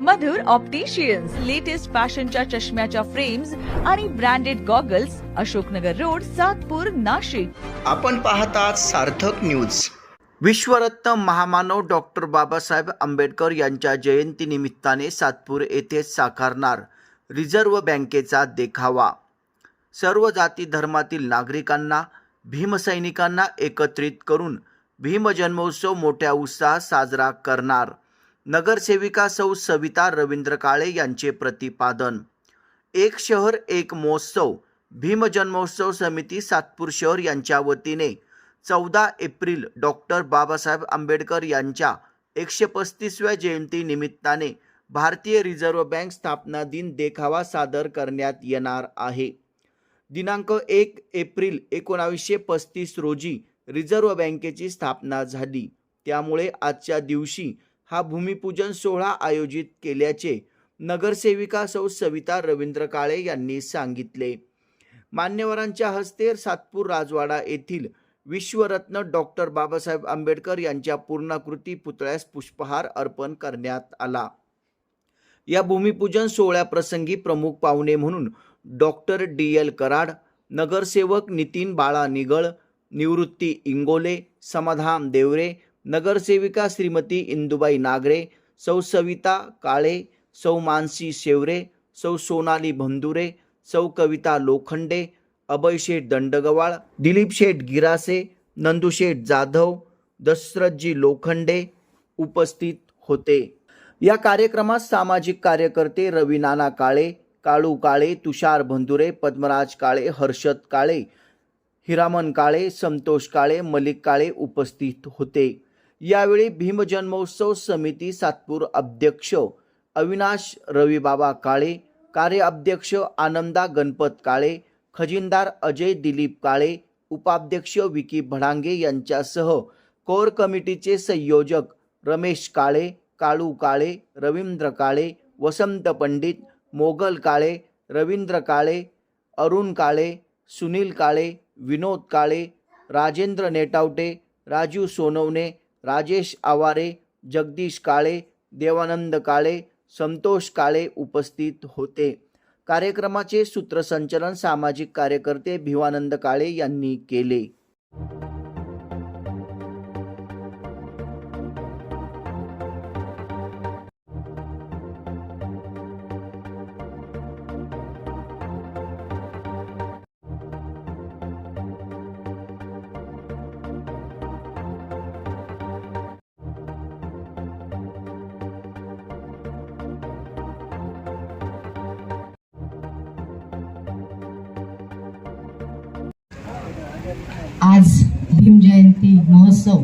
मधुर opticians latest फॅशनच्या चष्म्याच्या frames आणि branded goggles, Ashoknagar road, Satpur, Nashik. आपण पाहतात सार्थक न्यूज. विश्वरत्न महामानव डॉक्टर बाबासाहेब आंबेडकर यांच्या जयंतीनिमित्ताने सातपूर येथे साकारणार रिझर्व्ह बँकेचा देखावा. सर्व जाती धर्मातील नागरिकांना, भीमसैनिकांना एकत्रित करून भीम जन्मोत्सव मोठ्या उत्साहात साजरा करणार. नगरसेविका सौ सविता रवींद्र काळे यांचे प्रतिपादन. एक शहर एक महोत्सव भीम जन्मोत्सव समिती सातपूर शहर यांच्या वतीने 14 एप्रिल डॉक्टर बाबासाहेब आंबेडकर यांच्या 135व्या जयंती निमित्ताने भारतीय रिझर्व्ह बँक स्थापना दिन देखावा सादर करण्यात येणार आहे. दिनांक 1 एप्रिल 1935 रोजी रिझर्व्ह बँकेची स्थापना झाली. त्यामुळे आजच्या दिवशी हा भूमिपूजन सोहळा आयोजित केल्याचे नगरसेविका सौ सविता रवींद्र काळे यांनी सांगितले. मान्यवरांच्या हस्ते सातपूर राजवाडा येथील विश्वरत्न डॉक्टर बाबासाहेब आंबेडकर यांच्या पूर्णाकृती पुतळ्यास पुष्पहार अर्पण करण्यात आला. या भूमिपूजन सोहळ्याप्रसंगी प्रमुख पाहुणे म्हणून डॉक्टर DL कराड, नगरसेवक नितीन बाळा निगळ, निवृत्ती इंगोले, समाधान देवरे, नगरसेविका श्रीमती इंदुबाई नागरे, सौ सविता काळे, सौ मानसी शेवरे, सौ सोनाली भंदुरे, सौ कविता लोखंडे, अभय शेठ दंडगवाळ, दिलीप शेठ गिरासे, नंदुशेठ जाधव, दशरथजी लोखंडे उपस्थित होते. या कार्यक्रमात सामाजिक कार्यकर्ते रवी नाना काळे, काळू काळे, तुषार भंदुरे, पद्मराज काळे, हर्षद काळे, हिरामन काळे, संतोष काळे, मलिक काळे उपस्थित होते. यावेळी भीम जन्मोत्सव समिती सातपूर अध्यक्ष अविनाश रविबाबा काळे, कार्य अध्यक्ष आनंदा गणपत काळे, खजिनदार अजय दिलीप काळे, उपाध्यक्ष विकी भडांगे यांच्यासह कोर कमिटीचे संयोजक रमेश काळे, काळू काळे, रवींद्र काळे, वसंत पंडित, मोगल काळे, रवींद्र काळे, अरुण काळे, सुनील काळे, विनोद काळे, राजेंद्र नेटावटे, राजू सोनवणे, राजेश आवारे, जगदीश काळे, देवानंद काळे, संतोष काळे उपस्थित होते. कार्यक्रमाचे सूत्रसंचालन सामाजिक कार्यकर्ते भिवानंद काळे यांनी केले. आज भीम जयंती महोत्सव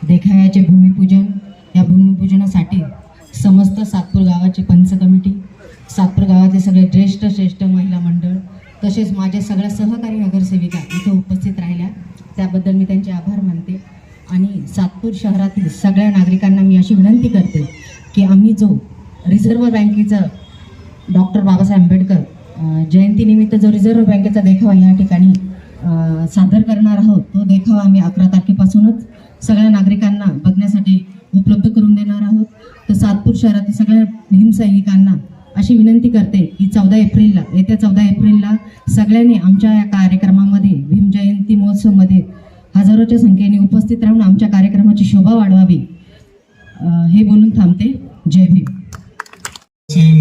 देखाव्याचे भूमिपूजन. या भूमिपूजनासाठी समस्त सातपूर गावाची पंच कमिटी, सातपूर गावाचे सगळे श्रेष्ठ महिला मंडळ, तसेच माझ्या सगळ्या सहकारी नगरसेविका इथे उपस्थित राहिल्या, त्याबद्दल मी त्यांचे आभार मानते. आणि सातपूर शहरातील सगळ्या नागरिकांना मी अशी विनंती करते की आम्ही जो रिझर्व्ह बँकेचा डॉक्टर बाबासाहेब आंबेडकर जयंतीनिमित्त जो रिझर्व्ह बँकेचा देखावा या ठिकाणी सादर करणार आहोत, तो देखावा आम्ही 11 तारखेपासूनच सगळ्या नागरिकांना बघण्यासाठी उपलब्ध करून देणार आहोत. तर सातपूर शहरातील सगळ्या भीमसैनिकांना अशी विनंती करते की येत्या 14 एप्रिलला सगळ्यांनी आमच्या या कार्यक्रमामध्ये भीम जयंती महोत्सवमध्ये हजारोच्या संख्येने उपस्थित राहून आमच्या कार्यक्रमाची शोभा वाढवावी. हे बोलून थांबते. जय भीम.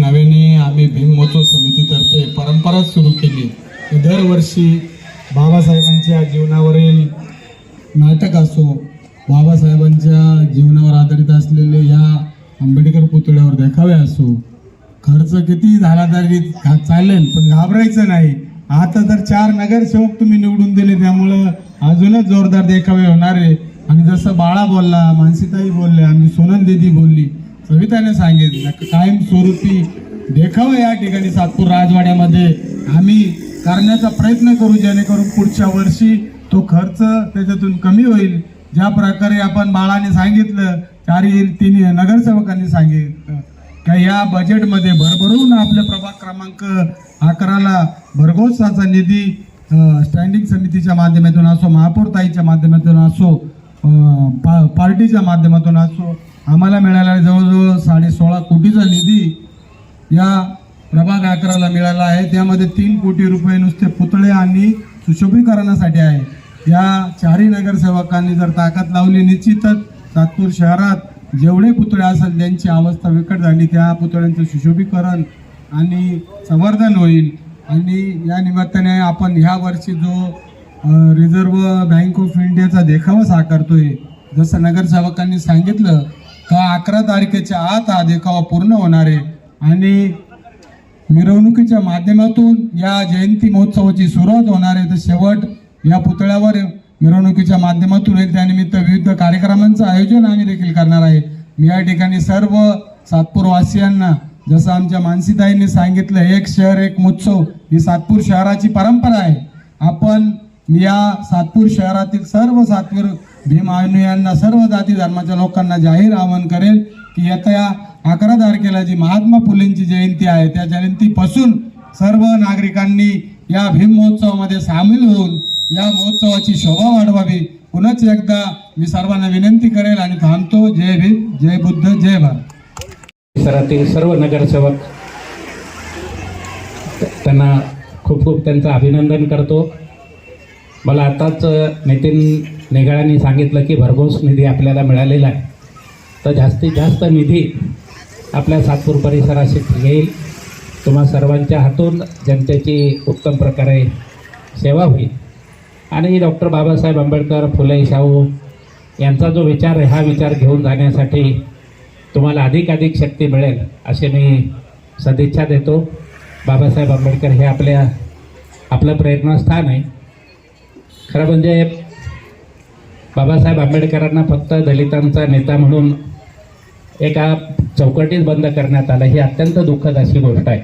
नव्याने आम्ही भीम महोत्सव समितीतर्फे परंपरा सुरू केली. दरवर्षी बाबासाहेबांच्या जीवनावरील नाटक असो, बाबासाहेबांच्या जीवनावर आधारित असलेले या आंबेडकर पुतळ्यावर देखावे असो, खर्च किती झाला तरी चालेल, पण घाबरायचं नाही. आता तर 4 नगरसेवक तुम्ही निवडून दिले, त्यामुळं अजूनच जोरदार देखावे होणार आहे. आणि जसं बाळा बोलला, मानसीताई बोलले आणि सोनल दीदी बोलली, सविताने सांगितलं कायमस्वरूपी देखावा या ठिकाणी सातपूर राजवाड्यामध्ये आम्ही करण्याचा प्रयत्न करू, जेणेकरून पुढच्या वर्षी तो खर्च त्याच्यातून कमी होईल. ज्या प्रकारे आपण बाळाने सांगितलं, 4 नगरसेवकांनी सांगितलं की या बजेटमध्ये भरभरून आपल्या प्रभाग क्रमांक 11ला भरघोसाचा निधी स्टँडिंग समितीच्या माध्यमातून असो, महापौरताईच्या माध्यमातून असो, पार्टीच्या माध्यमातून असो, आम्हाला मिळालेला जवळजवळ 16.5 कोटीचा निधी या प्रभाग 11ला मिळाला आहे. त्यामध्ये 3 कोटी रुपये नुसते पुतळे आणि सुशोभीकरणासाठी आहे. या चारही नगरसेवकांनी जर ताकद लावली, निश्चितच सातपूर शहरात जेवढे पुतळे असेल ज्यांची अवस्था बिकट झाली त्या पुतळ्यांचं सुशोभीकरण आणि संवर्धन होईल. आणि या निमित्ताने आपण ह्या वर्षी जो रिझर्व्ह बँक ऑफ इंडियाचा देखावा साकारतोय, जसं नगरसेवकांनी सांगितलं का 11 तारखेच्या आत हा देखावा पूर्ण होणार आहे आणि मिरवणुकीच्या माध्यमातून या जयंती महोत्सवाची सुरुवात होणार आहे. तर शेवट या पुतळ्यावर मिरवणुकीच्या माध्यमातून होईल. त्यानिमित्त विविध कार्यक्रमांचं आयोजन आम्ही देखील करणार आहे. मी या ठिकाणी सर्व सातपूरवासियांना, जसं आमच्या मानसीताईंनी सांगितलं, एक शहर एक महोत्सव ही सातपूर शहराची परंपरा आहे. आपण या सातपूर शहरातील सर्व सातपूर भीम अनुयायांना, सर्व जाती धर्माच्या लोकांना जाहीर आवाहन करेल की येत्या 11 तारखेला जी महात्मा फुलेंची जयंती आहे त्या जयंतीपासून सर्व नागरिकांनी या भीम महोत्सवामध्ये सामील होऊन या महोत्सवाची शोभा वाढवावी. पुनच एकदा मी सर्वांना विनंती करेल आणि थांबतो. जय भीम, जय बुद्ध, जय भारत. परिसरातील सर्व नगरसेवक त्यांना खूप खूप त्यांचं अभिनंदन करतो. मला आताच नितीन नेगाळांनी सांगितलं की भरघोस निधी आपल्याला मिळालेला आहे. तर जास्तीत जास्त निधी आपल्या सातपूर परिसराशी येईल. तुम्हा सर्वांच्या हातून जनतेची उत्तम प्रकारे सेवा होईल आणि डॉक्टर बाबासाहेब आंबेडकर, फुले शाहू यांचा जो विचार आहे हा विचार घेऊन जाण्यासाठी तुम्हाला अधिकाधिक शक्ती मिळेल असे मी सदिच्छा देतो. बाबासाहेब आंबेडकर हे आपलं प्रेरणास्थान आहे. खरं म्हणजे बाबासाहेब आंबेडकरांना फक्त दलितांचा नेता म्हणून एका चौकटीत बंद करण्यात आलं, ही अत्यंत दुःखद अशी गोष्ट आहे.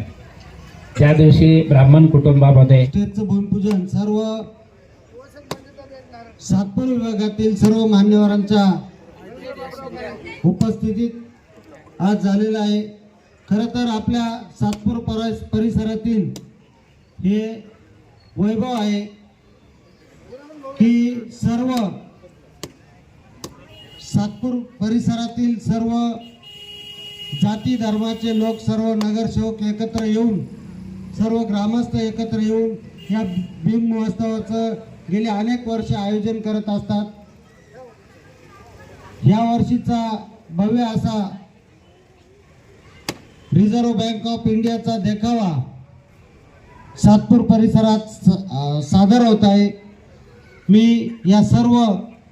त्या दिवशी ब्राह्मण कुटुंबामध्ये स्टेजचं भूमिपूजन सर्व सातपूर विभागातील सर्व मान्यवरांच्या उपस्थितीत आज झालेलं आहे. खरं तर आपल्या सातपूर परिसरातील हे वैभव आहे की सर्व सातपूर परिसरातील सर्व जाती धर्माचे लोक, सर्व नगरसेवक एकत्र येऊन, सर्व ग्रामस्थ एकत्र येऊन या भीम महोत्सवाचं गेले अनेक वर्ष आयोजन करत असतात. या वर्षीचा भव्य असा रिझर्व्ह बँक ऑफ इंडियाचा देखावा सातपूर परिसरात सादर होत आहे. मी या सर्व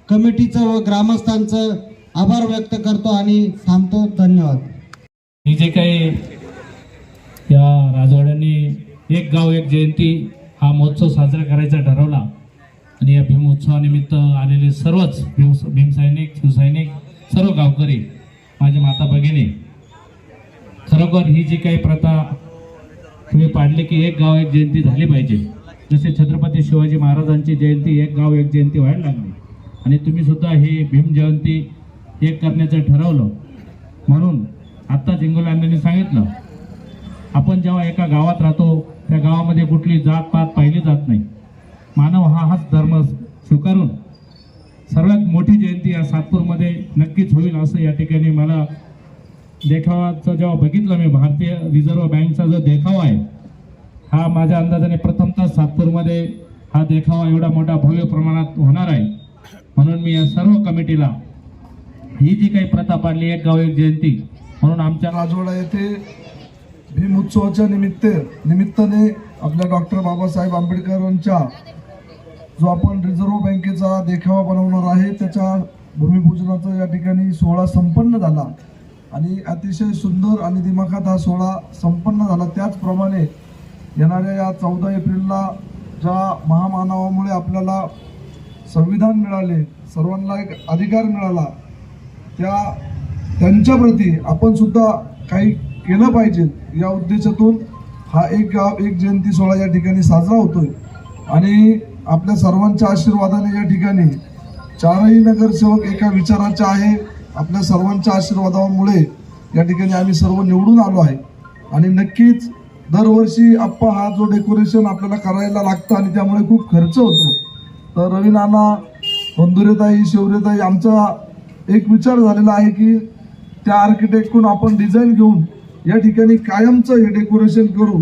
कमिटीचं व ग्रामस्थांचं आभार व्यक्त करतो आणि थांबतो. धन्यवाद. ही जे काही या राजवाड्यांनी एक गाव एक जयंती हा महोत्सव साजरा करायचा ठरवला आणि या भीमोत्सवानिमित्त आलेले सर्वच भीमसैनिक, शिवसैनिक, सर्व गावकरी, माझे माता भगिनी, खरोखर ही जी काही प्रथा तुम्ही पाडली की एक गाव एक जयंती झाली पाहिजे, जसे छत्रपती शिवाजी महाराजांची जयंती एक गाव एक जयंती व्हायला लागली आणि तुम्ही सुद्धा ही भीम जयंती एक करण्याचं ठरवलं. म्हणून आत्ता इंगोल्यांनी सांगितलं, आपण जेव्हा एका गावात राहतो त्या गावामध्ये कुठली जात पात पाहिली जात नाही. मानव हाच धर्म स्वीकारून सर्वात मोठी जयंती या सातपूरमध्ये नक्कीच होईल असं या ठिकाणी मला देखावाचं जेव्हा बघितलं मी, भारतीय रिझर्व्ह बँकचा जो देखावा आहे हा माझ्या अंदाजाने प्रथमतः सातपूरमध्ये हा देखावा एवढा मोठा भव्य प्रमाणात होणार आहे. म्हणून मी या सर्व कमिटीला ही जी काही प्रथा पाडली एक गाव एक जयंती म्हणून आमच्या राजवाडा येथे भीम उत्सवाच्या निमित्ताने आपल्या डॉक्टर बाबासाहेब आंबेडकरांच्या जो आपण रिझर्व्ह बँकेचा देखावा बनवणार आहे त्याच्या भूमिपूजनाचा या ठिकाणी सोहळा संपन्न झाला आणि अतिशय सुंदर आणि दिमाखात हा सोहळा संपन्न झाला. त्याचप्रमाणे येणाऱ्या या 14 एप्रिलला ज्या महामानवामुळे आपल्याला संविधान मिळाले, सर्वांना एक अधिकार मिळाला, त्यांच्याप्रती आपण सुद्धा काही केलं पाहिजे या उद्देशातून हा एक गाव एक जयंती सोहळा या ठिकाणी साजरा होतोय. आणि आपल्या सर्वांच्या आशीर्वादाने या ठिकाणी चारही नगरसेवक एका विचाराचे आहे. आपल्या सर्वांच्या आशीर्वादामुळे या ठिकाणी आम्ही सर्व निवडून आलो आहे आणि नक्कीच दरवर्षी आप्पा हा जो डेकोरेशन आपल्याला करायला लागतं आणि त्यामुळे खूप खर्च होतो. तर रवी नाना, बंधुरेताई, शौर्यताई, आमचा एक विचार झालेला आहे की त्या आर्किटेक्टकडून आपण डिझाईन घेऊन या ठिकाणी कायमचं हे डेकोरेशन करू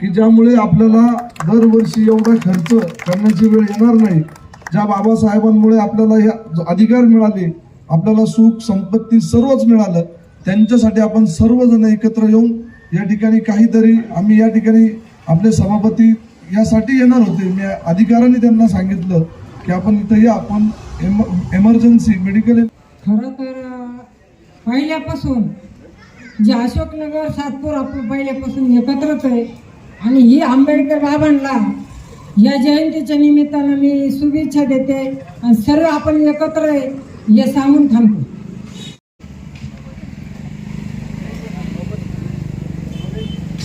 की ज्यामुळे आपल्याला दरवर्षी एवढा खर्च करण्याची वेळ येणार नाही. ज्या बाबासाहेबांमुळे आपल्याला हे अधिकार मिळाले, आपल्याला सुख संपत्ती सर्वच मिळालं, त्यांच्यासाठी आपण सर्वजण एकत्र येऊन या ठिकाणी काहीतरी आम्ही या ठिकाणी आपले सभापती यासाठी येणार होते. मी अधिकाऱ्यांनी त्यांना सांगितलं की आपण इथं या, आपण एमर्जन्सी मेडिकल. खरं तर पहिल्यापासून जे अशोकनगर सातपूर आपण पहिल्यापासून एकत्रच आहे आणि ही आंबेडकर बाबांना या जयंतीच्या निमित्तानं मी शुभेच्छा देते आणि सर्व आपण एकत्र आहे हे सांगून थांबतो.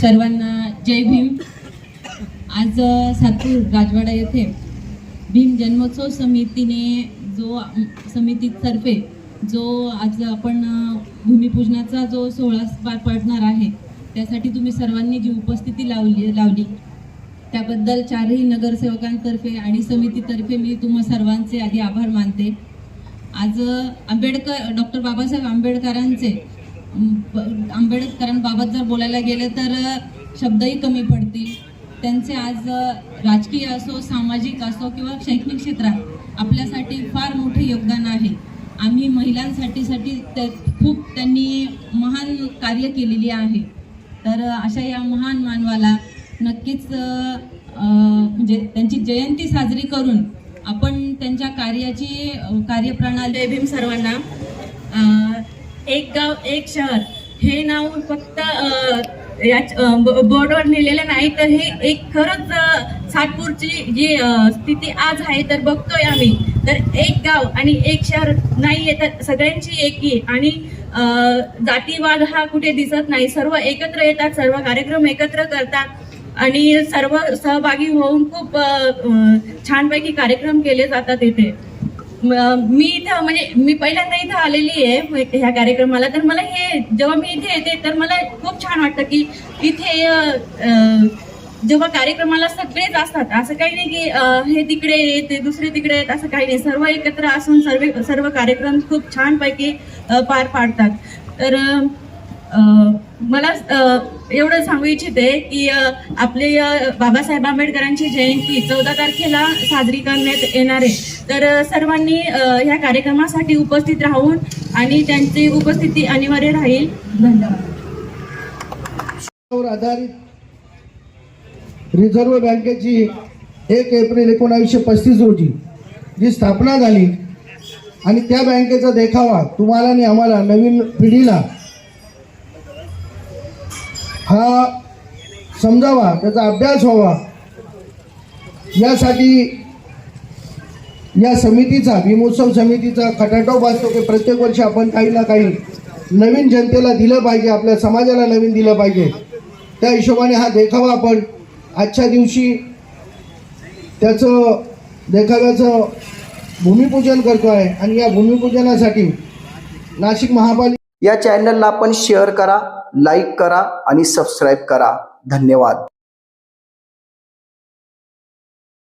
सर्वांना जय भीम. आज सातपूर राजवाडा येथे भीम जन्मोत्सव समितीतर्फे जो आज आपण भूमिपूजनाचा जो सोहळा पार पडणार आहे त्यासाठी तुम्ही सर्वांनी जी उपस्थिती लावली त्याबद्दल चारही नगरसेवकांतर्फे आणि समितीतर्फे मी तुम्हा सर्वांचे आधी आभार मानते. आज डॉक्टर बाबासाहेब आंबेडकरांबाबत जर बोलायला गेलं तर शब्दही कमी पडतील. त्यांचे आज राजकीय असो, सामाजिक असो किंवा शैक्षणिक क्षेत्रात आपल्यासाठी फार मोठे योगदान आहे. आम्ही महिलांसाठी खूप त्यांनी महान कार्य केलेली आहे. तर अशा या महान मानवाला नक्कीच म्हणजे त्यांची जयंती साजरी करून आपण त्यांच्या कार्याची कार्यप्रणाली. जय भीम सर्वांना. एक गाव एक शहर हे नाव फक्त या बोर्डवर लिहिलेलं नाही, तर हे एक खरंच सातपूरची जी स्थिती आज आहे तर बघतोय आम्ही. तर एक गाव आणि एक शहर नाहीये, तर सगळ्यांची एकी आणि जातीवाद हा कुठे दिसत नाही. सर्व एकत्र येतात, सर्व कार्यक्रम एकत्र करतात आणि सर्व सहभागी होऊन खूप छानपैकी कार्यक्रम केले जातात इथे. मी इथं म्हणजे मी पहिल्यांदा इथं आलेली आहे ह्या कार्यक्रमाला. तर मला हे जेव्हा मी इथे येते तर मला खूप छान वाटतं की इथे जेव्हा कार्यक्रमाला सगळेच असतात, असं काही नाही की हे तिकडे ते दुसरे तिकडे आहेत असं काही नाही. सर्व एकत्र असून सर्व कार्यक्रम खूप छानपैकी पार पाडतात. तर मला एवढं सांगू इच्छिते की आपले बाबासाहेब आंबेडकरांची जयंती 14 तारखेला साजरी करण्यात येणार आहे. तर सर्वांनी ह्या कार्यक्रमासाठी उपस्थित राहून आणि त्यांची उपस्थिती अनिवार्य राहील. धन्यवाद. आधारित रिझर्व्ह बँकेची 1 एप्रिल 1935 रोजी जी स्थापना झाली आणि त्या बँकेचा देखावा तुम्हाला आणि आम्हाला नवीन पिढीला हा समजावा, त्याचा अभ्यास व्हावा यासाठी या समितीचा भीमोत्सव समितीचा खटाटोप असतो की प्रत्येक वर्षी आपण काही ना काही नवीन जनतेला दिलं पाहिजे, आपल्या समाजाला नवीन दिलं पाहिजे. त्या हिशोबाने हा देखावा आपण आजच्या दिवशी त्याचं देखाव्याचं भूमिपूजन करतो आहे. आणि या भूमिपूजनासाठी नाशिक महापालिका या चॅनलला आपण शेअर करा, लाईक करा आणि सबस्क्राईब करा. धन्यवाद.